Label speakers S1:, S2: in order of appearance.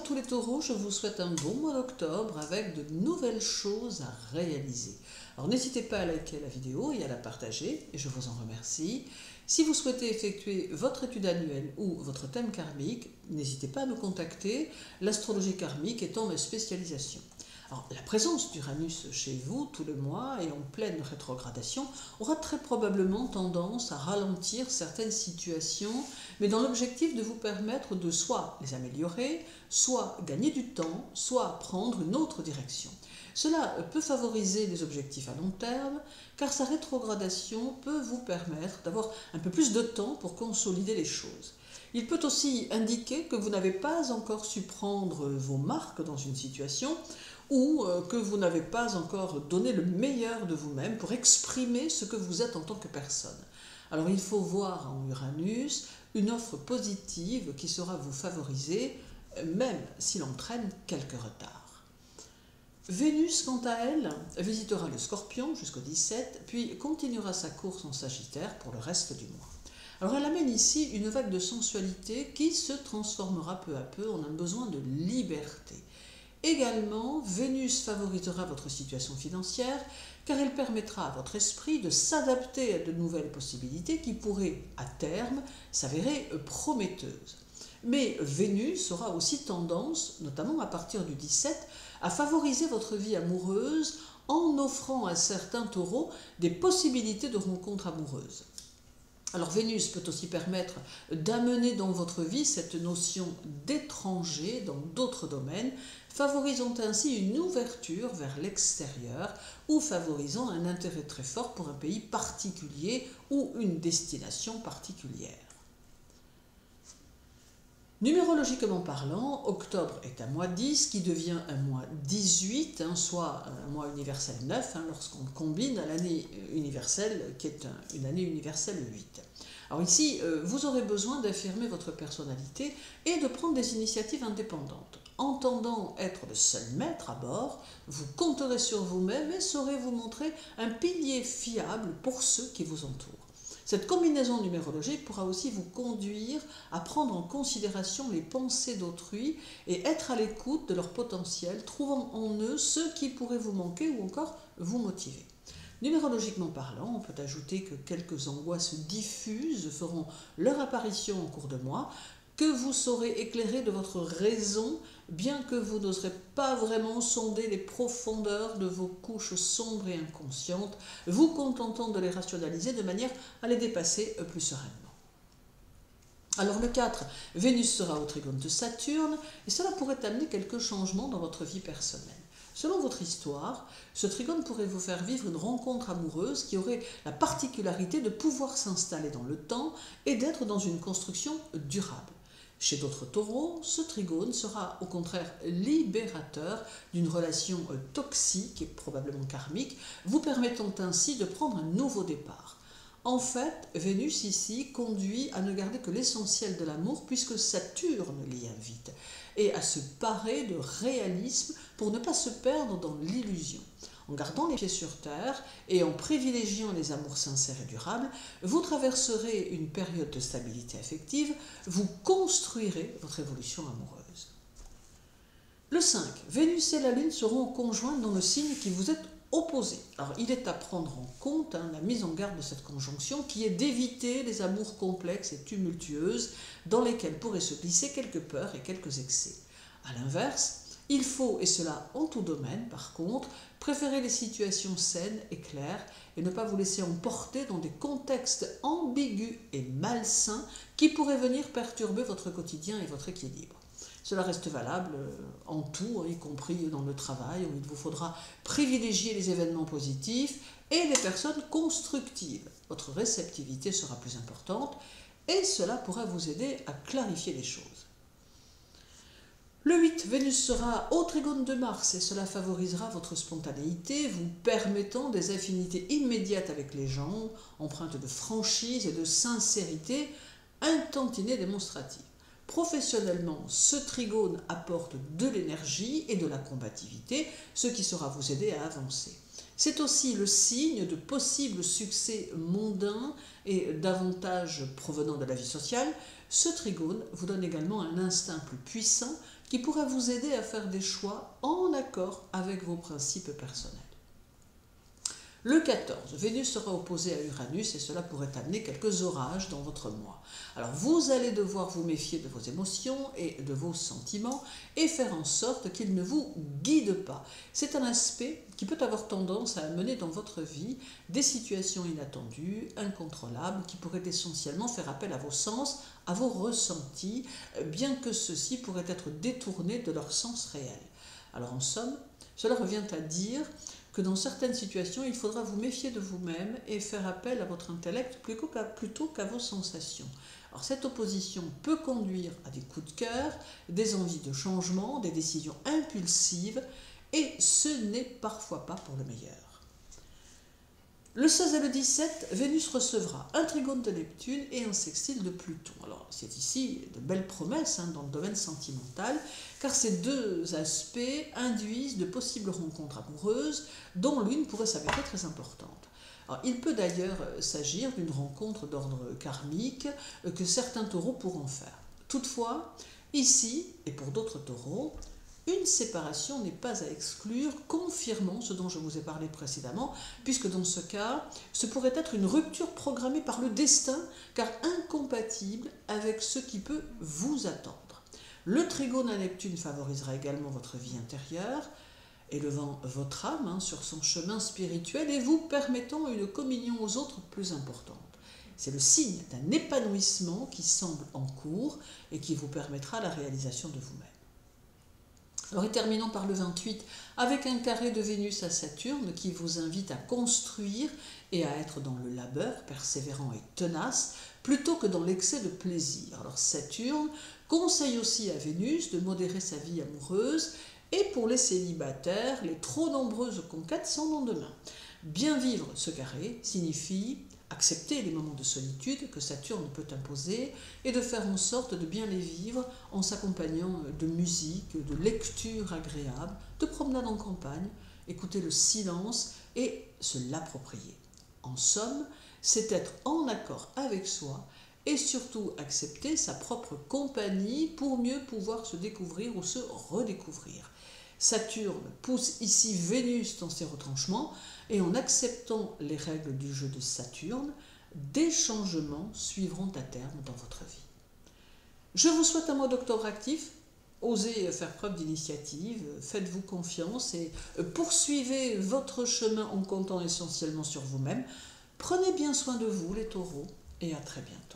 S1: tous les taureaux, je vous souhaite un bon mois d'octobre avec de nouvelles choses à réaliser. Alors n'hésitez pas à liker la vidéo et à la partager, et je vous en remercie. Si vous souhaitez effectuer votre étude annuelle ou votre thème karmique, n'hésitez pas à me contacter, l'astrologie karmique étant ma spécialisation. Alors, la présence d'Uranus chez vous tout le mois et en pleine rétrogradation aura très probablement tendance à ralentir certaines situations, mais dans l'objectif de vous permettre de soit les améliorer, soit gagner du temps, soit prendre une autre direction. Cela peut favoriser les objectifs à long terme, car sa rétrogradation peut vous permettre d'avoir un peu plus de temps pour consolider les choses. Il peut aussi indiquer que vous n'avez pas encore su prendre vos marques dans une situation ou que vous n'avez pas encore donné le meilleur de vous-même pour exprimer ce que vous êtes en tant que personne. Alors il faut voir en Uranus une offre positive qui saura vous favoriser, même s'il entraîne quelques retards. Vénus, quant à elle, visitera le Scorpion jusqu'au 17, puis continuera sa course en Sagittaire pour le reste du mois. Alors elle amène ici une vague de sensualité qui se transformera peu à peu en un besoin de liberté. Également, Vénus favorisera votre situation financière car elle permettra à votre esprit de s'adapter à de nouvelles possibilités qui pourraient, à terme, s'avérer prometteuses. Mais Vénus aura aussi tendance, notamment à partir du 17, à favoriser votre vie amoureuse en offrant à certains taureaux des possibilités de rencontres amoureuses. Alors Vénus peut aussi permettre d'amener dans votre vie cette notion d'étranger dans d'autres domaines, favorisant ainsi une ouverture vers l'extérieur ou favorisant un intérêt très fort pour un pays particulier ou une destination particulière. Numérologiquement parlant, octobre est un mois 10 qui devient un mois 18, soit un mois universel 9, lorsqu'on combine à l'année universelle qui est une année universelle 8. Alors ici, vous aurez besoin d'affirmer votre personnalité et de prendre des initiatives indépendantes. Entendant être le seul maître à bord, vous compterez sur vous-même et saurez vous montrer un pilier fiable pour ceux qui vous entourent. Cette combinaison numérologique pourra aussi vous conduire à prendre en considération les pensées d'autrui et être à l'écoute de leur potentiel, trouvant en eux ce qui pourrait vous manquer ou encore vous motiver. Numérologiquement parlant, on peut ajouter que quelques angoisses diffuses feront leur apparition en cours de mois, que vous saurez éclairer de votre raison, bien que vous n'oserez pas vraiment sonder les profondeurs de vos couches sombres et inconscientes, vous contentant de les rationaliser de manière à les dépasser plus sereinement. Alors le 4, Vénus sera au trigone de Saturne, et cela pourrait amener quelques changements dans votre vie personnelle. Selon votre histoire, ce trigone pourrait vous faire vivre une rencontre amoureuse qui aurait la particularité de pouvoir s'installer dans le temps et d'être dans une construction durable. Chez d'autres taureaux, ce trigone sera au contraire libérateur d'une relation toxique et probablement karmique, vous permettant ainsi de prendre un nouveau départ. En fait, Vénus ici conduit à ne garder que l'essentiel de l'amour puisque Saturne l'y invite et à se parer de réalisme pour ne pas se perdre dans l'illusion. En gardant les pieds sur terre et en privilégiant les amours sincères et durables, vous traverserez une période de stabilité affective, vous construirez votre évolution amoureuse. Le 5, Vénus et la Lune seront conjointes dans le signe qui vous est opposé. Alors il est à prendre en compte la mise en garde de cette conjonction qui est d'éviter les amours complexes et tumultueuses dans lesquelles pourraient se glisser quelques peurs et quelques excès. A l'inverse, il faut, et cela en tout domaine par contre, préférer les situations saines et claires et ne pas vous laisser emporter dans des contextes ambigus et malsains qui pourraient venir perturber votre quotidien et votre équilibre. Cela reste valable en tout, y compris dans le travail, où il vous faudra privilégier les événements positifs et les personnes constructives. Votre réceptivité sera plus importante et cela pourra vous aider à clarifier les choses. Le 8, Vénus sera au trigone de Mars et cela favorisera votre spontanéité, vous permettant des affinités immédiates avec les gens, empreintes de franchise et de sincérité, un tantinet démonstratif. Professionnellement, ce trigone apporte de l'énergie et de la combativité, ce qui saura vous aider à avancer. C'est aussi le signe de possibles succès mondains et d'avantages provenant de la vie sociale. Ce trigone vous donne également un instinct plus puissant qui pourra vous aider à faire des choix en accord avec vos principes personnels. Le 14, Vénus sera opposée à Uranus et cela pourrait amener quelques orages dans votre mois. Alors vous allez devoir vous méfier de vos émotions et de vos sentiments et faire en sorte qu'ils ne vous guident pas. C'est un aspect qui peut avoir tendance à amener dans votre vie des situations inattendues, incontrôlables, qui pourraient essentiellement faire appel à vos sens, à vos ressentis, bien que ceux-ci pourraient être détournés de leur sens réel. Alors en somme, cela revient à dire que dans certaines situations, il faudra vous méfier de vous-même et faire appel à votre intellect plutôt qu'à vos sensations. Alors cette opposition peut conduire à des coups de cœur, des envies de changement, des décisions impulsives, et ce n'est parfois pas pour le meilleur. Le 16 et le 17, Vénus recevra un trigone de Neptune et un sextile de Pluton. Alors c'est ici de belles promesses dans le domaine sentimental, car ces deux aspects induisent de possibles rencontres amoureuses, dont l'une pourrait s'avérer très importante. Alors, il peut d'ailleurs s'agir d'une rencontre d'ordre karmique que certains taureaux pourront faire. Toutefois, ici, et pour d'autres taureaux, une séparation n'est pas à exclure, confirmant ce dont je vous ai parlé précédemment, puisque dans ce cas, ce pourrait être une rupture programmée par le destin, car incompatible avec ce qui peut vous attendre. Le trigone à Neptune favorisera également votre vie intérieure, élevant votre âme sur son chemin spirituel et vous permettant une communion aux autres plus importante. C'est le signe d'un épanouissement qui semble en cours et qui vous permettra la réalisation de vous-même. Alors, et terminons par le 28, avec un carré de Vénus à Saturne qui vous invite à construire et à être dans le labeur, persévérant et tenace, plutôt que dans l'excès de plaisir. Alors Saturne conseille aussi à Vénus de modérer sa vie amoureuse, et pour les célibataires, les trop nombreuses conquêtes sans lendemain. Bien vivre ce carré signifie accepter les moments de solitude que Saturne peut imposer et de faire en sorte de bien les vivre en s'accompagnant de musique, de lectures agréables, de promenades en campagne, écouter le silence et se l'approprier. En somme, c'est être en accord avec soi et surtout accepter sa propre compagnie pour mieux pouvoir se découvrir ou se redécouvrir. Saturne pousse ici Vénus dans ses retranchements et en acceptant les règles du jeu de Saturne, des changements suivront à terme dans votre vie. Je vous souhaite un mois d'octobre actif. Osez faire preuve d'initiative, faites-vous confiance et poursuivez votre chemin en comptant essentiellement sur vous-même. Prenez bien soin de vous les taureaux et à très bientôt.